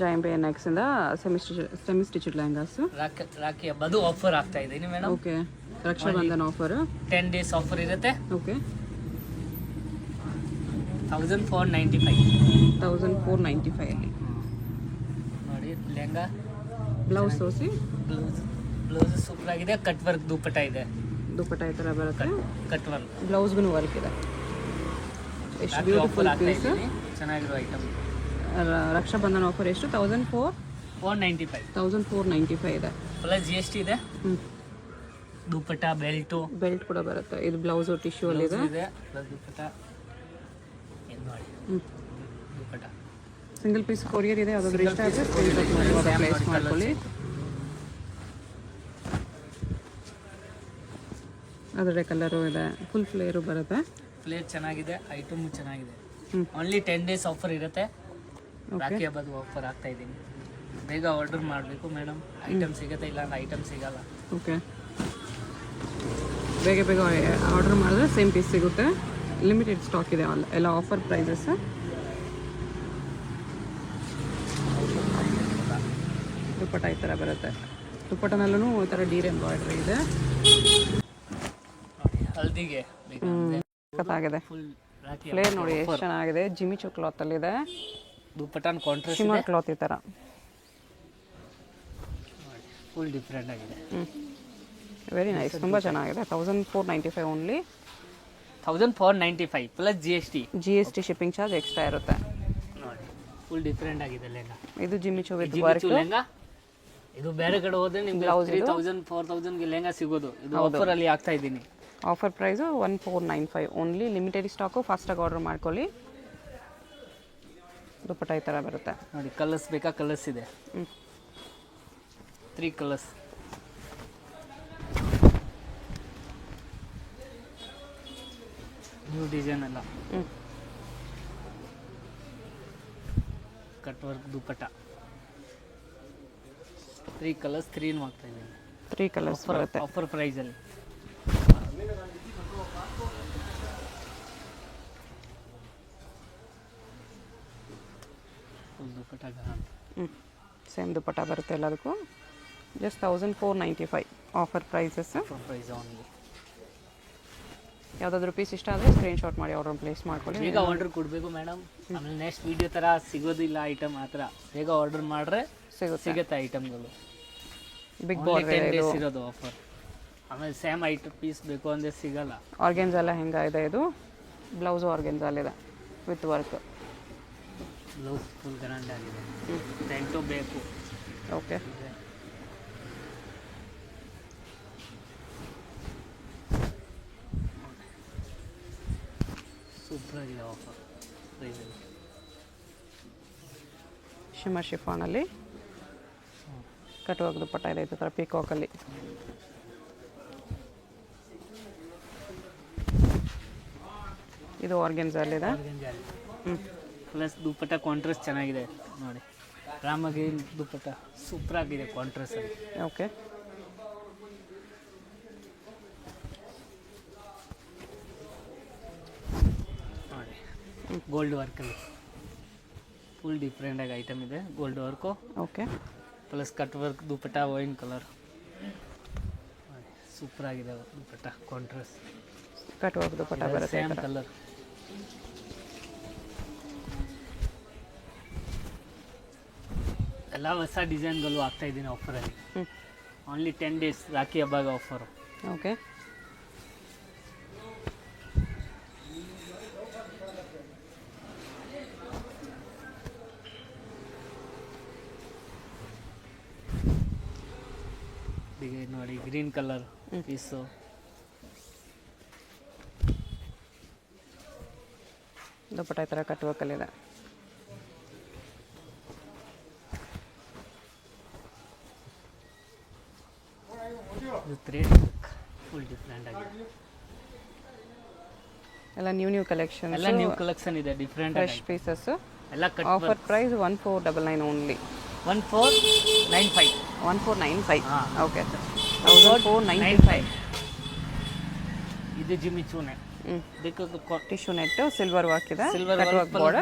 ಜಾಯಿಂಬೆ ನೆಕ್ಸಿಂದ semi stitch lehengas. Rakhi ಹಬ್ಬದು offer ಆಗ್ತಾ ಇದ್ದೀನಿ madam. Okay, Rakshabandhan offer 10 days offer ಇರುತ್ತೆ. ಓಕೆ, 1495 ಅಲ್ಲಿ ನೋಡಿ ಲೆಹಂಗಾ. ಬ್ಲೌಸ್ ತೋರಿಸಿ. ಬ್ಲೌಸ್ ಸೂಪರ್ ಆಗಿದೆ. ಕಟ್ ವರ್ಕ್ ದುಪ್ಪಟ್ಟ ಇದೆ. ದುಪ್ಪಟ್ಟ ಈ ಥರ ಬರುತ್ತೆ. ಕಟ್ ವರ್ಕ್ ಬ್ಲೌಸ್ಗೂ ವರ್ಕ್ ಇದೆ. ಎಷ್ಟು ಬ್ಯೂಟಿಫುಲ್ ಪೀಸ್. ಚೆನ್ನಾಗಿರೋ ಐಟಮ್. ರಕ್ಷಾಬಂಧನ ಆಫರ್ ಎಷ್ಟು? 1495 ಇದೆ. ಪ್ಲಸ್ GST ಇದೆ. ದುಪ್ಪಟ್ಟ ಬೆಲ್ಟ್ ಕೂಡ ಬರುತ್ತೆ. ಇದು ಬ್ಲೌಸ್ ಟಿಶ್ಯೂ ಅಲ್ಲಿ ಇದೆ. ಪ್ಲಸ್ ದುಪ್ಪಟ್ಟ ನೋಡಿ. ದುಪ್ಪಟ್ಟ ಸಿಂಗಲ್ ಪೀಸ್ ಕೊರಿಯರ್ ಇದೆ. ಯಾವ್ದಾದ್ರು ಇಷ್ಟ ಆದರೆ ಸ್ಕ್ರೀನ್ಶಾಟ್ ಮಾಡಿ ಪ್ಲೇಸ್ ಮಾಡ್ಕೊಳ್ಳಿ. ಅದರ ಕಲರು ಇದೆ. ಫುಲ್ ಫ್ಲೇರು ಬರುತ್ತೆ. ಫ್ಲೇರ್ ಚೆನ್ನಾಗಿದೆ. ಐಟಮ್ ಚೆನ್ನಾಗಿದೆ. ಓನ್ಲಿ 10 days ಆಫರ್ ಇರುತ್ತೆ. ರಾಖಿ ಹಬ್ಬದ ಆಫರ್ ಆಗ್ತಾ ಇದ್ದೀನಿ. ಬೇಗ ಆರ್ಡರ್ ಮಾಡಬೇಕು ಮೇಡಮ್. ಐಟಮ್ ಸಿಗುತ್ತೆ, ಇಲ್ಲ ಅಂದ್ರೆ ಐಟಮ್ ಸಿಗಲ್ಲ. ಓಕೆ, ಬೇಗ ಆರ್ಡರ್ ಮಾಡಿದ್ರೆ ಸೇಮ್ ಪೀಸ್ ಸಿಗುತ್ತೆ. ಲಿಮಿಟೆಡ್ ಸ್ಟಾಕ್ ಇದೆ ಎಲ್ಲ ಆಫರ್ ಪ್ರೈಸಸ್. ದುಪ್ಪಟ್ಟ ಈ ಥರ ಬರುತ್ತೆ. ದುಪ್ಪಟ್ಟನಲ್ಲೂ ಈ ಥರ ಡೀರ್ ಎಂಬ್ರಾಯ್ಡ್ರಿ ಇದೆ. ಹಲ್ದಿಗೆ ಸಖತ್ತಾಗಿದೆ. ಫ್ಲೇರ್ ನೋಡಿ ಎಷ್ಟು ಚೆನ್ನಾಗಿದೆ. ಜಿಮಿಚು ಕ್ಲಾತ್ ಅಲ್ಲಿ ಇದೆ. ದುಪ್ಪಟ್ಟನ್ ಕಾಂಟ್ರಾಸ್ಟ್ ಶಿಮರ್ ಕ್ಲಾತ್ ಈ ಥರ ಫುಲ್ ಡಿಫ್ರೆಂಟ್ ಆಗಿದೆ. Very nice. ತುಂಬ ಚೆನ್ನಾಗಿದೆ. 1495 only. 1495 plus GST shipping charge extra ಇರುತ್ತೆ. ನೋಡಿ ಫುಲ್ ಡಿಫ್ರೆಂಟ್ ಆಗಿದೆ ಲೆಹಂಗಾ. ಇದು ಜಿಮಿಚು ವಿತ್ ವರ್ಕ್ ಲೆಹಂಗಾ. ಇದು ಬೇರೆ ಕಡೆ ಹೋದ್ರೆ ನಿಮ್ಗೆ 3000 4000 ಗೆ ಲೆಹಂಗಾ ಸಿಗೋದು. ಇದು ಆಫರ್ ಅಲ್ಲಿ ಆಗ್ತಾ ಇದ್ದೀನಿ. Offer price 1495 only. Limited stock. ಫಾಸ್ಟಾಗಿ ಆರ್ಡರ್ ಮಾಡ್ಕೊಳ್ಳಿ. ದುಪ್ಪಟ್ಟ ಈ ಥರ ಬರುತ್ತೆ ನೋಡಿ. ಕಲರ್ಸ್ ಬೇಕಾ? ಕಲರ್ಸ್ ಇದೆ. 3 ಕಲರ್ಸ್. ನ್ಯೂ ಡಿಸೈನ್ ಎಲ್ಲ. ಕಟ್ ವರ್ಕ್ ದುಪ್ಪಟ್ಟ. 3 ಕಲರ್ಸ್ 3 ಆಗ್ತಾ ಇದೆ. 3 ಕಲರ್ಸ್ ಬರುತ್ತೆ ಆಫರ್ ಪ್ರೈಸ್ ಅಲ್ಲಿ. ದುಪ್ಪಟ್ಟ ಸೇಮ್ ದುಪ್ಪಟ್ಟ ಬರುತ್ತೆ ಎಲ್ಲದಕ್ಕೂ. Just 1495 offer prices. Price only. ಯಾವುದಾದ್ರೂ ಪೀಸ್ ಇಷ್ಟ ಆದರೆ ಸ್ಕ್ರೀನ್ಶಾಟ್ ಮಾಡಿ ಆರ್ಡರ್ ಪ್ಲೇಸ್ ಮಾಡ್ಕೊಳ್ಳಿ. ಬೇಗ ಆರ್ಡರ್ ಕೊಡಬೇಕು ಮೇಡಮ್. ಆಮೇಲೆ ನೆಕ್ಸ್ಟ್ ವಿಡಿಯೋ ಥರ ಸಿಗೋದಿಲ್ಲ ಐಟಮ್. ಆ ಥರ ಬೇಗ ಆರ್ಡರ್ ಮಾಡಿದ್ರೆ ಸಿಗುತ್ತೆ ಐಟಮ್ಗಳು. ಬಿಗ್ ಬಾರ್ಡರ್ 10 days ಇರೋದು ಆಫರ್. ಆಮೇಲೆ ಸೇಮ್ ಐಟಮ್ ಪೀಸ್ ಬೇಕು ಅಂದರೆ ಸಿಗಲ್ಲ. ಆರ್ಗೆನ್ಸ್ ಎಲ್ಲ ಹೆಂಗೆ ಇದೆ. ಇದು ಬ್ಲೌಸು ಆರ್ಗೆನ್ಸ್ ಅಲ್ಲಿದೆ with work. Blouse full grand ಆಗಿದೆ. ಪ್ರಿಂಟು ಬೇಕು. ಓಕೆ, ಸೂಪರ್ ಆಗಿದೆ ಆಫರ್ ಪ್ರೈಸಲ್ಲಿ. ಶಿಮರ್ ಶಿಫಾನಲ್ಲಿ ಕಟ್ಟುವಾಗ ದುಪ್ಪಟ್ಟ ಇದೆ. ಈ ಥರ ಪೀಕಾಕಲ್ಲಿ. ಇದು ಆರ್ಗೆನ್ಸಲ್ಲಿದೆ. ಪ್ಲಸ್ ದುಪ್ಪಟ್ಟ ಕಾಂಟ್ರಾಸ್ಟ್ ಚೆನ್ನಾಗಿದೆ ನೋಡಿ. ರಾಮಗೆ ದುಪ್ಪಟ್ಟ ಸೂಪರ್ ಆಗಿದೆ ಕಾಂಟ್ರಾಸ್ಟ್ ಅಲ್ಲಿ. ಓಕೆ, ನೋಡಿ ಗೋಲ್ಡ್ ವರ್ಕಲ್ಲಿ ಫುಲ್ ಡಿಫ್ರೆಂಟ್ ಆಗಿ ಐಟಮ್ ಇದೆ. Gold work. Okay, plus cut work dupatta wine colour. Super ಆಗಿದೆ ದುಪ್ಪಟ್ಟ ಕಾಂಟ್ರಾಸ್ಟ್. ಕಟ್ಟುವಾಗ ದುಪ್ಪಟ್ಟ ಬರುತ್ತೆ ಸೇಮ್ ಕಲರ್. ಎಲ್ಲ ಹೊಸ ಡಿಸೈನ್ಗಳು ಆಗ್ತಾ ಇದ್ದೀನಿ ಆಫರಲ್ಲಿ. ಓನ್ಲಿ 10 days ರಾಖಿ ಹಬ್ಬಗೆ ಆಫರು. ಓಕೆ, ನೋಡಿ ಗ್ರೀನ್ ಕಲರ್ ಪೀಸು. ದುಪ್ಪಟ್ಟ ಈ ಥರ ಕಟ್ಟುವಕಲ್ಲಿದೆ. ಇದು ಥ್ರೆಡ್ ಫುಲ್ ಡಿಫ್ರೆಂಟ್ ಆಗಿದೆ. ಎಲ್ಲ ನ್ಯೂ ಕಲೆಕ್ಷನ್. ಎಲ್ಲ ನ್ಯೂ ಕಲೆಕ್ಷನ್ ಇದೆ. Different fresh pieces. ಎಲ್ಲ cut. Offer price 1499 only. 1495. 1495. Okay, 1495. ಇದು ಜಿಮಿಚೂನೆ. ಇದಕ್ಕೆ ಟಿಶ್ಯೂ ನೆಟ್ ಸಿಲ್ವರ್ ವರ್ಕ್ ಇದೆ, ಸಿಲ್ವರ್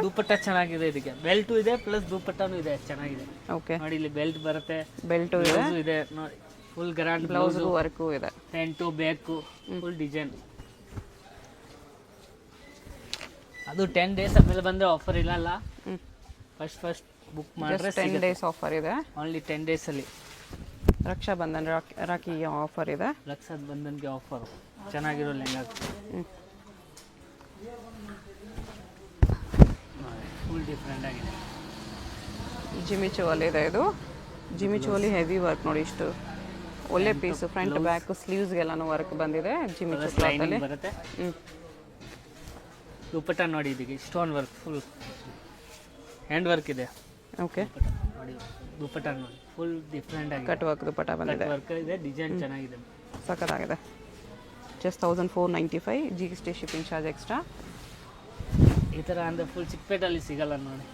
ದುಪ್ಪಟ್ಟ ಚೆನ್ನಾಗಿದೆ. ಇದಕ್ಕೆ ಬೆಲ್ಟು ಇದೆ ಪ್ಲಸ್ ದುಪ್ಪಟ್ಟನೂ ಇದೆ, ಚೆನ್ನಾಗಿದೆ. ಓಕೆ, ನೋಡಿ ಇಲ್ಲಿ ಬೆಲ್ಟ್ ಬರುತ್ತೆ, ಬೆಲ್ಟು ಇದೆ ನೋಡಿ, ಫುಲ್ ಗ್ರ್ಯಾಂಡ್ ಬ್ಲೌಸ್ ವರ್ಕು ಇದೆ, ಫ್ರಂಟು ಬ್ಯಾಕು ಫುಲ್ ಡಿಸೈನ್. ಅದು 10 ಡೇಸ್ ಆಮೇಲೆ ಬಂದರೆ ಆಫರ್ ಇಲ್ಲ. ಫಸ್ಟ್ ಬುಕ್ ಮಾಡಿದ್ರೆ 10 ಡೇಸ್ ಆಫರ್ ಇದೆ, ಓನ್ಲಿ 10 ಡೇಸಲ್ಲಿ. ರಕ್ಷಾಬಂಧನ್ ರಾಖಿಗೆ ಆಫರ್ ಇದೆ, ರಕ್ಷಾಬಂಧನ್ಗೆ ಆಫರು. ಚೆನ್ನಾಗಿರೋ ಲೆಹಂಗಾ ಫುಲ್ ಡಿಫ್ರೆಂಟ್ ಆಗಿದೆ. ಜಿಮ್ಮಿ ಚೋಲಿ ಇದೆ, ಇದು ಜಿಮ್ಮಿ ಚೋಲಿ ಹೆವಿ ವರ್ಕ್ ನೋಡಿ, ಇಷ್ಟು ಒಳ್ಳೆ ಪೀಸ್. ಫ್ರಂಟ್ ಬ್ಯಾಕ್ ಸ್ಲೀವ್ಸ್ಗೆಲ್ಲಾನು ವರ್ಕ್ ಬಂದಿದೆ ಜಿಮ್ಮಿ ಚೋಲಿ ಬರುತ್ತೆ. ದುಪ್ಪಟ್ಟ ನೋಡಿ, ಇದಕ್ಕೆ stone work full hand work ಇದೆ. ಓಕೆ, ನೋಡಿ ದುಪ್ಪಟ್ಟ ನೋಡಿ ಫುಲ್ ಡಿಫ್ರೆಂಟ್ ಆಗಿದೆ, ಕಟ್ ವರ್ಕ್ ದುಪ್ಪಟ್ಟ ಬಂದಿದೆ, ವರ್ಕ್ ಇದೆ, ಡಿಸೈನ್ ಚೆನ್ನಾಗಿದೆ, ಸಖತ್ತಾಗಿದೆ. Just 1495, GST shipping charge extra. ಈ ಥರ ಅಂದರೆ ಫುಲ್ ಚಿಕ್ಕಪೇಟಲ್ಲಿ ಸಿಗಲ್ಲ ನೋಡಿ,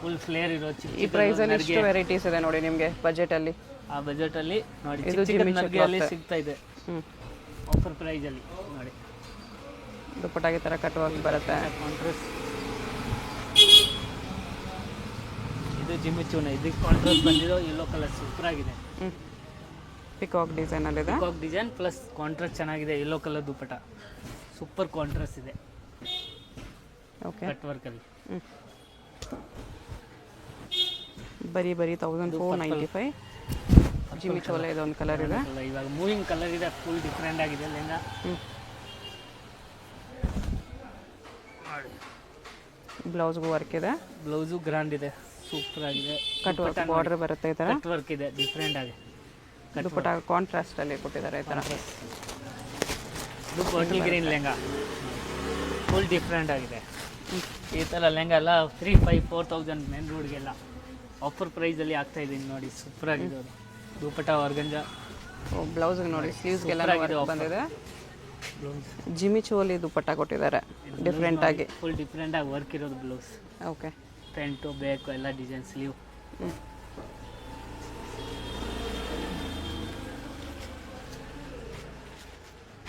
ಫುಲ್ ಫ್ಲೇರ್ ಇರೋ ಈ ಪ್ರೈಸಲ್ಲಿ ಇಷ್ಟು ವೆರೈಟೀಸ್ ಇದೆ ನೋಡಿ ನಿಮಗೆ ಬಜೆಟಲ್ಲಿ. ಆ ಬಜೆಟಲ್ಲಿ ನೋಡಿ ಚಿಕ್ಕಲ್ಲಿ ಸಿಗ್ತಾ ಇದೆ ಆಫರ್ ಪ್ರೈಸಲ್ಲಿ. ನೋಡಿ ದುಪ್ಪಟ್ಟಾಗಿ ಥರ ಕಟ್ ವರ್ಕ್ ಬರುತ್ತೆ. ಕಾಂಟ್ರಾಸ್ಟ್ ಇದು ಜಿಮ್ಮಿ ಚೂನ, ಇದಕ್ಕೆ ಕಾಂಟ್ರಾಸ್ಟ್ ಬಂದಿರೋ ಯೆಲ್ಲೋ ಕಲರ್ ಸೂಪರ್ ಆಗಿದೆ. ಪಿಕಾಕ್ ಡಿಸೈನಲ್ಲಿದೆ, ಪಿಕಾಕ್ ಡಿಸೈನ್ ಪ್ಲಸ್ ಕಾಂಟ್ರಾಸ್ಟ್ ಚೆನ್ನಾಗಿದೆ. Yellow colour dupatta super contrast ಇದೆ. ಓಕೆ, ಕಟ್ ವರ್ಕಲ್ಲಿ ಬರೀ 1495. ಜಿಮ್ಮಿ ಚೋಲೆ ಇದೆ, ಒಂದು ಕಲರ್ ಇದೆ, ಇವಾಗ ಮೂವಿಂಗ್ ಕಲರ್ ಇದೆ, ಫುಲ್ ಡಿಫ್ರೆಂಟ್ ಆಗಿದೆ ಲೆಹಂಗಾ. ಬ್ಲೌಸ್ಗೂ ವರ್ಕ್ ಇದೆ, ಬ್ಲೌಸು ಗ್ರ್ಯಾಂಡ್ ಇದೆ, ಸೂಪರ್ ಆಗಿದೆ. ಕಟ್ ವರ್ಕ್ ಬಾರ್ಡರ್ ಬರುತ್ತೆ, ಈ ಥರ ಕಟ್ ವರ್ಕ್ ಇದೆ, ಡಿಫ್ರೆಂಟ್ ಆಗಿದೆ. ದುಪ್ಪಟ್ಟ ಕಾಂಟ್ರಾಸ್ಟ್ ಅಲ್ಲಿ ಕೊಟ್ಟಿದ್ದಾರೆ ಈ ಥರ. ಇದು bottle green lehenga full different ಆಗಿದೆ. ಈ ಥರ ಲೆಹಂಗಾ ಎಲ್ಲ 3,500-4,000 ಮೇನ್ ರೋಡ್ಗೆಲ್ಲ ಆಫರ್ ಪ್ರೈಸಲ್ಲಿ ಆಗ್ತಾ ಇದ್ದೀನಿ ನೋಡಿ, ಸೂಪರ್ ಆಗಿದೆ. ಅದು ದುಪ್ಪಟ್ಟ ವರ್ಗಂಜ. ಬ್ಲೌಸ್ಗೆ ನೋಡಿ ಸ್ಲೀವ್ಸ್ಗೆಲ್ಲ ಬಂದಿದೆ. ಜಿಮ್ಮಿ ಚೋಲಿ ದುಪ್ಪಟ್ಟ ಕೊಟ್ಟಿದ್ದಾರೆ ಡಿಫ್ರೆಂಟ್ ಆಗಿ, ಫುಲ್ ಡಿಫ್ರೆಂಟ್ ಆಗಿ ವರ್ಕ್ ಇರೋದು ಬ್ಲೌಸ್. ಓಕೆ, ಫ್ರಂಟು ಬ್ಯಾಕು ಎಲ್ಲ ಡಿಸೈನ್ ಸ್ಲೀವ್.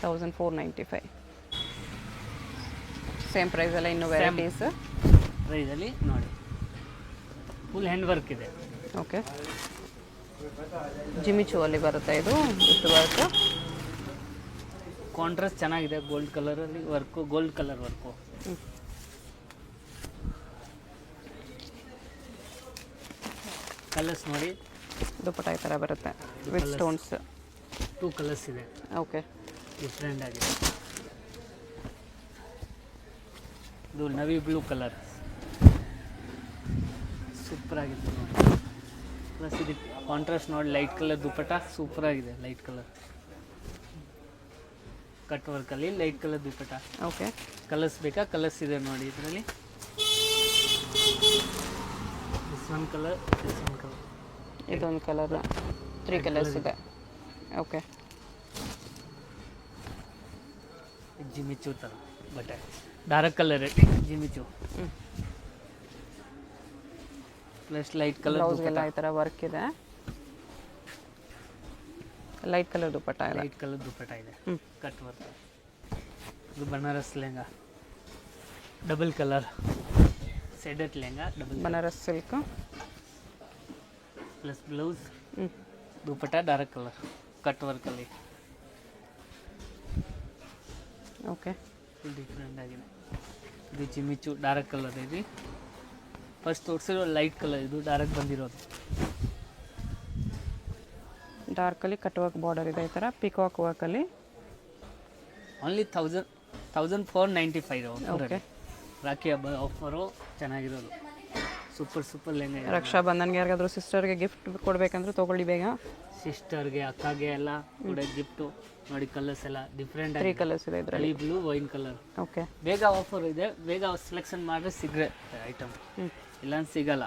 1495. ಸೇಮ್ ಪ್ರೈಸಲ್ಲ ಇನ್ನೂ ವೆರೈಟೀಸ್ ಪ್ರೈಸಲ್ಲಿ ನೋಡಿ, ಫುಲ್ ಹ್ಯಾಂಡ್ ವರ್ಕ್ ಇದೆ. ಓಕೆ, ಜಿಮ್ಮಿ ಚೋಲಿ ಬರುತ್ತೆ ಇದು, ಇಷ್ಟು ವರ್ಕ್. ಕಾಂಟ್ರಾಸ್ಟ್ ಚೆನ್ನಾಗಿದೆ, ಗೋಲ್ಡ್ ಕಲರಲ್ಲಿ work, gold colour work. Colours ನೋಡಿ, ದುಪ್ಪಟ್ಟ ಈ ಥರ ಬರುತ್ತೆ ವಿತ್ ಸ್ಟೋನ್ಸ್. 2 ಕಲರ್ಸ್ ಇದೆ, ಓಕೆ, ಡಿಫ್ರೆಂಟ್ ಆಗಿದೆ. ಇದು ನವಿ ಬ್ಲೂ ಕಲರ್ ಸೂಪರ್ ಆಗಿದೆ ನೋಡಿ. ಪ್ಲಸ್ ಇದಕ್ಕೆ ಕಾಂಟ್ರಾಸ್ಟ್ ನೋಡಿ, ಲೈಟ್ ಕಲರ್ ದುಪ್ಪಟ್ಟ ಸೂಪರ್ ಆಗಿದೆ, ಲೈಟ್ ಕಲರ್ ಕಟ್ ವರ್ಕಲ್ಲಿ light colour dupatta. Okay, colours ಬೇಕಾ? ಕಲರ್ಸ್ ಇದೆ ನೋಡಿ ಇದರಲ್ಲಿ. This one colour, this one colour, ಇದೊಂದು ಕಲರ್, 3 ಕಲರ್ಸ್ ಇದೆ. ಓಕೆ, ಜಿಮಿಚು ಥರ ಬಟ್ಟೆ, dark colour Jimmy Choo plus light colour. ಬ್ಲೌಸ್ಗೆಲ್ಲ ಈ ಥರ ವರ್ಕ್ ಇದೆ, ಲೈಟ್ ಕಲರ್ ದುಪ್ಪಟ್ಟ ಇದೆ, ಲೈಟ್ ಕಲರ್ ದುಪ್ಪಟ್ಟ ಇದೆ, ಕಟ್ ವರ್ಕ್. ಇದು Banaras lehenga, double colour shaded lehenga, double Banaras silk plus blouse, dupatta dark colour cut ವರ್ಕಲ್ಲಿ. ಓಕೆ, ಫುಲ್ ಡಿಫ್ರೆಂಟ್ ಆಗಿದೆ. ಇದು ಜಿಮಿಚು ಡಾರ್ಕ್ ಕಲರ್ ಇದೆ. ಫಸ್ಟ್ ತೋರಿಸಿರೋ ಲೈಟ್ ಕಲರ್, ಇದು ಡಾರ್ಕ್ ಬಂದಿರೋದು. ಡಾರ್ಕಲ್ಲಿ ಕಟ್ ವರ್ಕ್ ಬಾರ್ಡರ್ ಇದೆ, ಈ ಥರ ಪಿಕಾಕ್ ವರ್ಕಲ್ಲಿ. ಓನ್ಲಿ 1495. ಓಕೆ, ರಾಖಿ ಹಬ್ಬ ಆಫರು ಚೆನ್ನಾಗಿರೋದು, ಸೂಪರ್ ಲೆಹಂಗಾ. ರಕ್ಷಾಬಂಧನ್ಗೆ ಯಾರಿಗಾದ್ರೂ ಸಿಸ್ಟರ್ಗೆ ಗಿಫ್ಟ್ ಕೊಡಬೇಕಂದ್ರೆ ತೊಗೊಳ್ಳಿ ಬೇಗ. ಸಿಸ್ಟರ್ಗೆ, ಅಕ್ಕಗೆ ಎಲ್ಲ ಕೂಡ ಗಿಫ್ಟು ನೋಡಿ. ಕಲರ್ಸ್ ಎಲ್ಲ ಡಿಫ್ರೆಂಟ್ 3 ಕಲರ್ಸ್ ಇದೆ ಇದರಲ್ಲಿ, ಬ್ಲೂ, ವೈನ್ ಕಲರ್. ಓಕೆ, ಬೇಗ ಆಫರ್ ಇದೆ, ಬೇಗ ಸೆಲೆಕ್ಷನ್ ಮಾಡಿದ್ರೆ ಸಿಗ್ರೆ ಐಟಮ್, ಇಲ್ಲ ಸಿಗಲ್ಲ.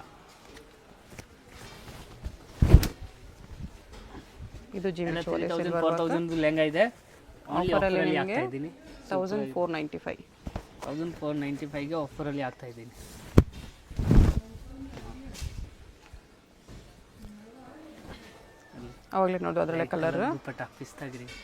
ಇದು ಜಿಮ್ಮಿ ಚೋಲಿ 4,000 ಲೆಹಂಗಾ ಇದೆ, ಆಫರಲ್ಲಿ ನಿಮಗೆ ಆಗ್ತಾ ಇದ್ದೀನಿ 1495. 1495ಗೆ ಆಫರಲ್ಲಿ ಆಗ್ತಾ ಇದ್ದೀನಿ. ಅವಾಗಲೇ ನೋಡು ಅದರಲ್ಲೇ ಕಲರ್ ದುಪ್ಪಟ್ಟ ಪಿಸ್ತಾ ಗ್ರೀನ್,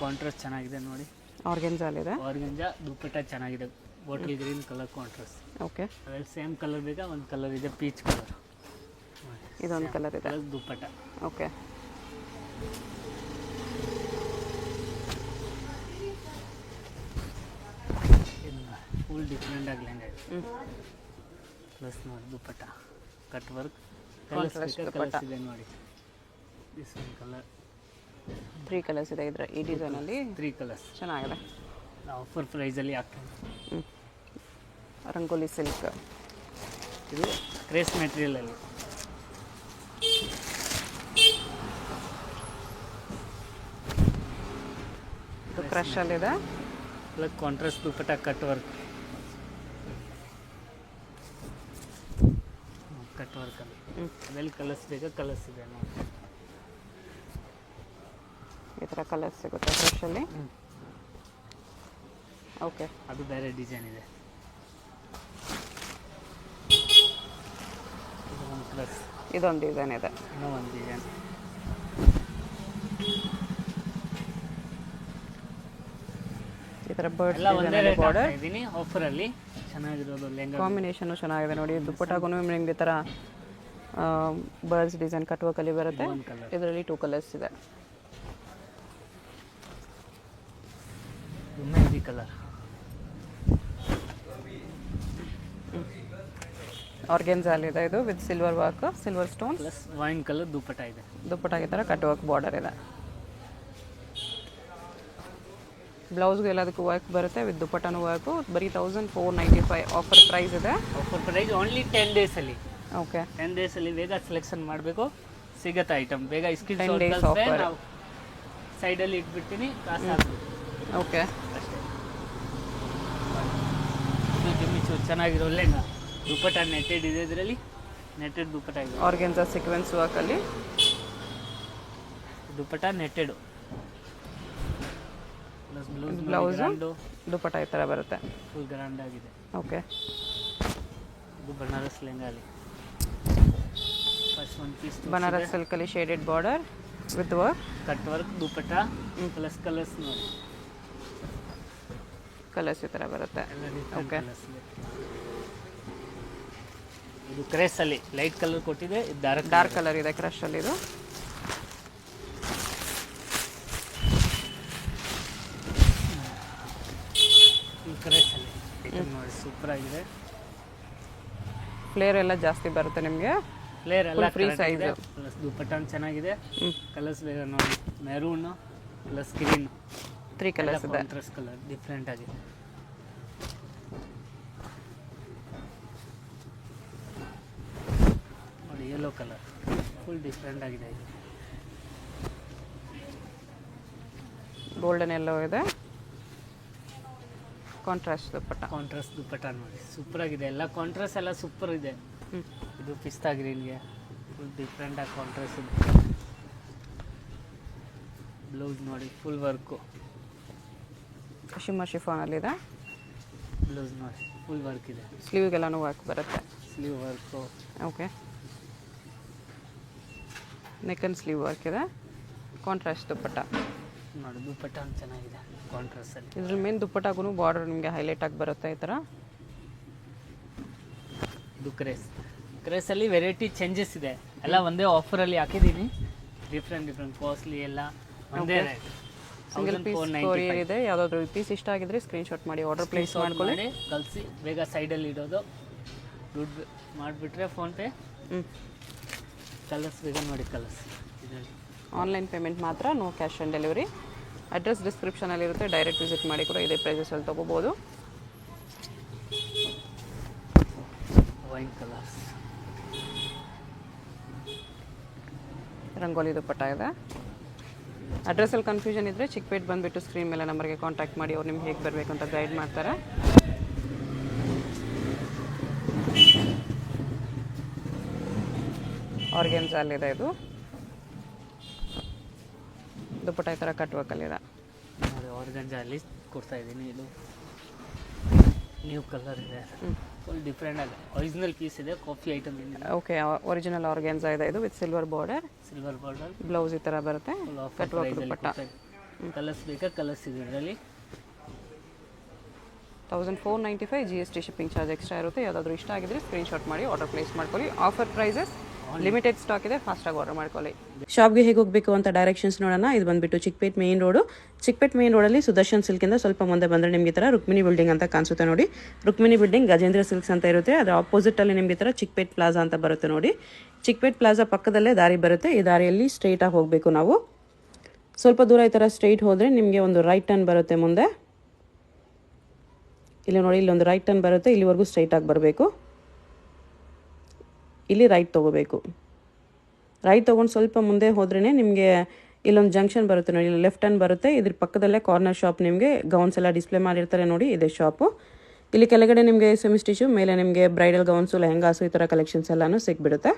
ಕಾಂಟ್ರಾಸ್ಟ್ ಚೆನ್ನಾಗಿದೆ ನೋಡಿ. ಆರ್ಗೆನ್ಜಾಲಿದೆ. ಆರ್ಗಂಜಾ ದುಪ್ಪಟ್ಟ ಚೆನ್ನಾಗಿದೆ, bottle green colour contrast. Okay, ಅದ್ರಲ್ಲಿ ಸೇಮ್ ಕಲರ್ ಬೇಕಾ, ಒಂದು ಕಲರ್ ಇದೆ ಪೀಚ್ ಕಲರ್, ಇದೊಂದು ಕಲರ್ ಇದೆ. ಪ್ಲಸ್ ದುಪ್ಪಟ್ಟ. ಓಕೆ, ಫುಲ್ ಡಿಫ್ರೆಂಟ್ ಆಗಿ ಲೆಹಂಗಾ ಇದೆ. ಪ್ಲಸ್ ನೋಡಿ ದುಪ್ಪಟ್ಟ ಕಟ್ ವರ್ಕ್ ಕಲರ್ಸ್ ಇದೆ ನೋಡಿ. ದಿಸ್ ಒನ್ ಕಲರ್, 3 ಕಲರ್ಸ್ ಇದೆ ಇದರ ಈ ಡಿಸೈನಲ್ಲಿ. 3 ಕಲರ್ಸ್ ಚೆನ್ನಾಗಿದೆ. ಆಫರ್ ಪ್ರೈಸಲ್ಲಿ ಆಗ್ತದೆ. ರಂಗೋಲಿ ಸಿಲ್ಕ್, ಇದು ಕ್ರೇಸ್ ಮೆಟೀರಿಯಲಲ್ಲಿ. ಇದು ಕ್ರಷಲ್ಲಿದೆ. ಪ್ಲಸ್ ಕಾಂಟ್ರಾಸ್ಟ್ ದುಪ್ಪಟ್ಟ ಕಟ್ ವರ್ಕ್, ಕಟ್ ವರ್ಕಲ್ಲಿ ಅದರಲ್ಲಿ ಕಲರ್ಸ್ ಬೇಕಾ, ಕಲರ್ಸ್ ಇದೆ ನೋಡಿ. ಈ ಥರ ಕಲರ್ಸ್ ಸಿಗುತ್ತೆ ಕ್ರಷಲ್ಲಿ. ಓಕೆ, ಅದು ಬೇರೆ ಡಿಸೈನ್ ಇದೆ. ಇದು ಒಂದು ಪ್ಲಸ್, ಇದೊಂದು ಡಿಸೈನ್ ಇದೆ. ಇನ್ನೂ ಒಂದು ಡಿಸೈನ್. ಈ ಥರ ಬರ್ಡ್ಸ್ ಎಲ್ಲ ಒಂದೇ ರೇಟ್ ಬಾರ್ಡರ್ ಇದ್ದೀನಿ ಆಫರಲ್ಲಿ. ಚೆನ್ನಾಗಿರೋದು ಲೆಹಂಗಾ. ಕಾಂಬಿನೇಷನು ಚೆನ್ನಾಗಿದೆ ನೋಡಿ. ದುಪ್ಪಟ್ಟಾಗೂ ನಿಮಗೆ ಈ ಥರ ಬರ್ಡ್ಸ್ ಡಿಸೈನ್ ಕಟ್ವರ್ಕಲ್ಲಿ ಬರುತ್ತೆ. ಒಂದು ಕಲರ್, ಇದರಲ್ಲಿ 2 ಕಲರ್ಸ್ ಇದೆ. ಮೆಹಂದಿ ಕಲರ್, ಆರ್ಗೆನ್ಜಾಲ್ ಇದೆ ಇದು with silver work, silver stones. Plus wine colour dupatta ಇದೆ. ದುಪ್ಪಟ್ಟಾಗಿ ಥರ ಕಟ್ ವರ್ಕ್ ಬಾರ್ಡರ್ ಇದೆ. ಬ್ಲೌಸ್ಗೆ ಎಲ್ಲದಕ್ಕೂ ವರ್ಕ್ ಬರುತ್ತೆ, ವಿತ್ ದುಪ್ಪಟ್ಟನೂ ವರ್ಕು. ಬರೀ 1495 ಆಫರ್ ಪ್ರೈಸ್ ಇದೆ. ಆಫರ್ ಪ್ರೈಸ್ ಓನ್ಲಿ 10 ಡೇಸಲ್ಲಿ. ಓಕೆ, 10 ಡೇಸಲ್ಲಿ ಬೇಗ ಸೆಲೆಕ್ಷನ್ ಮಾಡಬೇಕು, ಸಿಗುತ್ತೆ ಐಟಮ್ ಬೇಗ. Screen 10 days shot offer. ನಾವು ಸೈಡಲ್ಲಿ ಇಟ್ಬಿಡ್ತೀನಿ, ಕಾಸು ಹಾಕ್ಬಿಟ್ಟು ಓಕೆ. ಅಷ್ಟೇ. ಇದು ಜಿಮ್ಮಿಚು ಚೆನ್ನಾಗಿರೋ ಲೆಹಂಗಾ. ದುಪ್ಪಟ್ಟ ನೆಟ್ಟೆಡ್ ಇದೆ, ಇದರಲ್ಲಿ ನೆಟ್ಟೆಡ್ ದುಪ್ಪಟ್ಟ ಇದೆ. ಆರ್ಗೆನ್ಜಾ ಸೀಕ್ವೆನ್ಸ್ ವರ್ಕಲ್ಲಿ dupatta netted plus blouse grand, dupatta ಈ ಥರ ಬರುತ್ತೆ. ಫುಲ್ ಗ್ರ್ಯಾಂಡ್ ಆಗಿದೆ. ಓಕೆ, ಇದು ಬನಾರಸ್ ಲೆಹಂಗಾಲಿ ಫಸ್ಟ್ ಒಂದು ಪೀಸ್. ಬನಾರಸ್ ಸಿಲ್ಕಲ್ಲಿ shaded border with work, cut work dupatta plus colours ನೋಡಿ. ಕಲರ್ಸ್ ಈ ಥರ ಬರುತ್ತೆ. ಎಲ್ಲ ಡಿಫ್ರೆಂಟ್ Okay. ಕಲರ್ಸ್ ಇದೆ. ಇದು ಕ್ರೇಸಲ್ಲಿ ಲೈಟ್ ಕಲರ್ ಕೊಟ್ಟಿದೆ, ಇದು ಡಾರ್ಕ್ ಕಲರ್ ಇದೆ ಕ್ರಷಲ್ಲಿ. ಇದು ಕ್ರೇಸಲ್ಲಿ ನೋಡಿ ಸೂಪರ್ ಆಗಿದೆ. ಫ್ಲೇರ್ ಎಲ್ಲ ಜಾಸ್ತಿ ಬರುತ್ತೆ ನಿಮಗೆ. ಫ್ಲೇರ್ ಎಲ್ಲ free correct size. ಇದೆ. ಪ್ಲಸ್ ದುಪ್ಪಟ್ಟ ಚೆನ್ನಾಗಿದೆ. ಕಲರ್ಸ್ ಬೇಗ ನೋಡಿ, ಮೆರೂನ್ ಪ್ಲಸ್ ಗ್ರೀನ್, 3 ಕಲರ್ಸ್ ಇದೆ. ಕಾಂಟ್ರಾಸ್ಟ್ ಕಲರ್ ಡಿಫ್ರೆಂಟ್ ಆಗಿದೆ. ನೋಡಿ ಯೆಲ್ಲೋ ಕಲರ್ ಫುಲ್ ಡಿಫ್ರೆಂಟ್ ಆಗಿದೆ. ಇದು ಗೋಲ್ಡನ್ ಎಲ್ಲೋ ಇದೆ, ಕಾಂಟ್ರಾಸ್ಟ್ ದುಪ್ಪಟ್ಟ. ಕಾಂಟ್ರಾಸ್ಟ್ ದುಪ್ಪಟ್ಟ ನೋಡಿ ಸೂಪರ್ ಆಗಿದೆ. ಎಲ್ಲ ಕಾಂಟ್ರಾಸ್ಟ್ ಎಲ್ಲ ಸೂಪರ್ ಇದೆ. ಇದು ಪಿಸ್ತಾ ಗ್ರೀನ್ಗೆ ಫುಲ್ ಡಿಫ್ರೆಂಟ್ ಆಗಿ ಕಾಂಟ್ರಾಸ್ಟ್ ಇದೆ. ಬ್ಲೌಸ್ ನೋಡಿ ಫುಲ್ ವರ್ಕು, ಶಿಮ್ಮರ್ ಶಿಫಾನಲ್ಲಿದೆ. ಬ್ಲೌಸ್ ನೋಡಿ ಫುಲ್ ವರ್ಕ್ ಇದೆ. ಸ್ಲೀವ್ಗೆಲ್ಲನೂ ವರ್ಕ್ ಬರುತ್ತೆ. Sleeve work, okay. Neck and sleeve work ಇದೆ. ಕಾಂಟ್ರಾಸ್ಟ್ ದುಪ್ಪಟ್ಟ ನೋಡಿ ದುಪ್ಪಟ್ಟ ಚೆನ್ನಾಗಿದೆ ಕಾಂಟ್ರಾಸ್ಟಲ್ಲಿ. ಇದ್ರಲ್ಲಿ ಮೇನ್ ದುಪ್ಪಟ್ಟಾಗೂ ಬಾರ್ಡರ್ ನಿಮಗೆ ಹೈಲೈಟ್ ಆಗಿ ಬರುತ್ತೆ ಈ ಥರ. ಇದು ಕ್ರೇಸಲ್ಲಿ ವೆರೈಟಿ ಚೇಂಜಸ್ ಇದೆ. ಎಲ್ಲ ಒಂದೇ ಆಫರಲ್ಲಿ ಹಾಕಿದ್ದೀನಿ. ಡಿಫ್ರೆಂಟ್ ಕಾಸ್ಟ್ಲಿ ಎಲ್ಲ ಒಂದೇ ರೇಟ್. ಸಿಂಗಲ್ ಪೀಸ್ ಕೊರಿಯರ್ ಇದೆ. ಯಾವುದಾದ್ರೂ ಪೀಸ್ ಇಷ್ಟ ಆಗಿದ್ರೆ ಸ್ಕ್ರೀನ್ಶಾಟ್ ಮಾಡಿ ಆರ್ಡರ್ ಪ್ಲೇಸ್ ಮಾಡ್ಕೊಳ್ಳಿ. ಕಳಿಸಿ ಬೇಗ ಸೈಡಲ್ಲಿ ಇಡೋದು. ದುಡ್ಡು ಮಾಡಿಬಿಟ್ರೆ ಫೋನ್ಪೇ. ಕಲರ್ಸ್ ಬೇಗ ನೋಡಿ, ಕಲರ್ಸ್ ಇದರಲ್ಲಿ ಆನ್ಲೈನ್ ಪೇಮೆಂಟ್ ಮಾತ್ರ, no cash on delivery. Address ಡಿಸ್ಕ್ರಿಪ್ಷನಲ್ಲಿರುತ್ತೆ, ಡೈರೆಕ್ಟ್ ವಿಸಿಟ್ ಮಾಡಿ ಕೂಡ ಇದೇ ಪ್ರೈಸಸಲ್ಲಿ ತೊಗೋಬೋದು. ವೈನ್ ಕಲರ್ಸ್, ರಂಗೋಲಿ ದುಪ್ಪಟ್ಟ ಇದೆ. ಅಡ್ರೆಸ್ಸಲ್ಲಿ ಕನ್ಫ್ಯೂಷನ್ ಇದ್ದರೆ ಚಿಕ್ಕಪೇಟ್ ಬಂದುಬಿಟ್ಟು ಸ್ಕ್ರೀನ್ ಮೇಲೆ ನಂಬರ್ಗೆ ಕಾಂಟ್ಯಾಕ್ಟ್ ಮಾಡಿ, ಅವ್ರು ನಿಮ್ಗೆ ಹೇಗೆ ಬರಬೇಕು ಅಂತ ಗೈಡ್ ಮಾಡ್ತಾರೆ. ಆರ್ಗೆನ್ಜಾಲಿದೆ ಇದು. ದುಪ್ಪಟ್ಟ ಈ ಥರ ಕಟ್ ವರ್ಕಲ್ಲಿದೆ. ನೋಡಿ ಆರ್ಗಂಜಾ ಅಲ್ಲಿ ಕೊಡ್ತಾ ಇದ್ದೀನಿ. ಇದು ನ್ಯೂ ಕಲರ್ ಇದೆ, ಫುಲ್ ಡಿಫ್ರೆಂಟ್ ಆಗಿದೆ. ಒರಿಜಿನಲ್ ಪೀಸ್ ಇದೆ, ಕಾಫಿ ಐಟಮ್ ಏನಿದೆ. ಓಕೆ, ಒರಿಜಿನಲ್ ಆರ್ಗೆನ್ಜಾ ಇದೆ ಇದು with silver border. Silver border, blouse ಈ ಥರ ಬರುತ್ತೆ. ಫುಲ್ ಆಫರ್ ಕಟ್ ವರ್ಕ್ ಪ್ರೈಸಲ್ಲಿ ದುಪ್ಪಟ್ಟ. ಕೊಡ್ತಾ ಇದ್ದೀನಿ. ಕಲರ್ಸ್ ಬೇಕಾ ಕಲರ್ಸ್ ಇದೆ ಇದರಲ್ಲಿ. 1495 GST ಶಿಪ್ಪಿಂಗ್ ಚಾರ್ಜ್ ಎಕ್ಸ್ಟ್ರಾ ಇರುತ್ತೆ. ಯಾವುದಾದ್ರೂ ಇಷ್ಟ ಆಗಿದ್ರೆ ಸ್ಕ್ರೀನ್ಶಾಟ್ ಮಾಡಿ ಆರ್ಡರ್ ಪ್ಲೇಸ್ ಮಾಡ್ಕೊಳ್ಳಿ. ಆಫರ್ ಪ್ರೈಸಸ್, ಲಿಮಿಟೆಡ್ ಸ್ಟಾಕ್ ಇದೆ, ಫಾಸ್ಟಾಗಿ ಆರ್ಡರ್ ಮಾಡ್ಕೊಳ್ಳಿ. ಶಾಪ್ಗೆ ಹೇಗೆ ಹೋಗಬೇಕು ಅಂತ ಡೈರೆಕ್ಷನ್ಸ್ ನೋಡೋಣ. ಇದು ಬಂದುಬಿಟ್ಟು Chickpet main road. Chickpet main ರೋಡಲ್ಲಿ ಸುದರ್ಶನ್ ಸಿಲ್ಕಿಂದ ಸ್ವಲ್ಪ ಮುಂದೆ ಬಂದರೆ ನಿಮಗೆ ಈ ಥರ ರುಕ್ಮಿಣಿ ಬಿಲ್ಡಿಂಗ್ ಅಂತ ಕಾಣಿಸುತ್ತೆ ನೋಡಿ. ರುಕ್ಮಿಣಿ ಬಿಲ್ಡಿಂಗ್ ಗಜೇಂದ್ರ ಸಿಲ್ಕ್ಸ್ ಅಂತ ಇರುತ್ತೆ. ಅದರ ಆಪೋಸಿಟಲ್ಲಿ ನಿಮಗೆ ಈ ಥರ ಚಿಕ್ಕಪೇಟ್ ಪ್ಲಾಜಾ ಅಂತ ಬರುತ್ತೆ ನೋಡಿ. ಚಿಕ್ಕಪೇಟ್ ಪ್ಲಾಜಾ ಪಕ್ಕದಲ್ಲೇ ದಾರಿ ಬರುತ್ತೆ. ಈ ದಾರಿಯಲ್ಲಿ ಸ್ಟ್ರೈಟಾಗಿ ಹೋಗಬೇಕು ನಾವು. ಸ್ವಲ್ಪ ದೂರ ಈ ಥರ ಸ್ಟ್ರೈಟ್ ಹೋದರೆ ನಿಮಗೆ ಒಂದು ರೈಟ್ ಟರ್ನ್ ಬರುತ್ತೆ ಮುಂದೆ. ಇಲ್ಲಿ ನೋಡಿ, ಇಲ್ಲೊಂದು ರೈಟ್ ಟರ್ನ್ ಬರುತ್ತೆ. ಇಲ್ಲಿವರೆಗೂ ಸ್ಟ್ರೈಟಾಗಿ ಬರಬೇಕು. ಇಲ್ಲಿ ರೈಟ್ ತೊಗೋಬೇಕು. ರೈಟ್ ತೊಗೊಂಡು ಸ್ವಲ್ಪ ಮುಂದೆ ಹೋದ್ರೇ ನಿಮಗೆ ಇಲ್ಲೊಂದು ಜಂಕ್ಷನ್ ಬರುತ್ತೆ ನೋಡಿ. ಇಲ್ಲಿ ಲೆಫ್ಟ್ ಟರ್ನ್ ಬರುತ್ತೆ. ಇದ್ರ ಪಕ್ಕದಲ್ಲೇ ಕಾರ್ನರ್ ಶಾಪ್, ನಿಮಗೆ ಗೌನ್ಸ್ ಎಲ್ಲ ಡಿಸ್ಪ್ಲೇ ಮಾಡಿರ್ತಾರೆ ನೋಡಿ, ಇದೆ ಶಾಪು. ಇಲ್ಲಿ ಕೆಳಗಡೆ ನಿಮಗೆ ಸೆಮಿ ಸ್ಟಿಚು, ಮೇಲೆ ನಿಮಗೆ ಬ್ರೈಡಲ್ ಗೌನ್ಸು, ಲೆಹಂಗಾಸು ಈ ಥರ ಕಲೆಕ್ಷನ್ಸ್ ಎಲ್ಲನೂ ಸಿಕ್ಬಿಡುತ್ತೆ.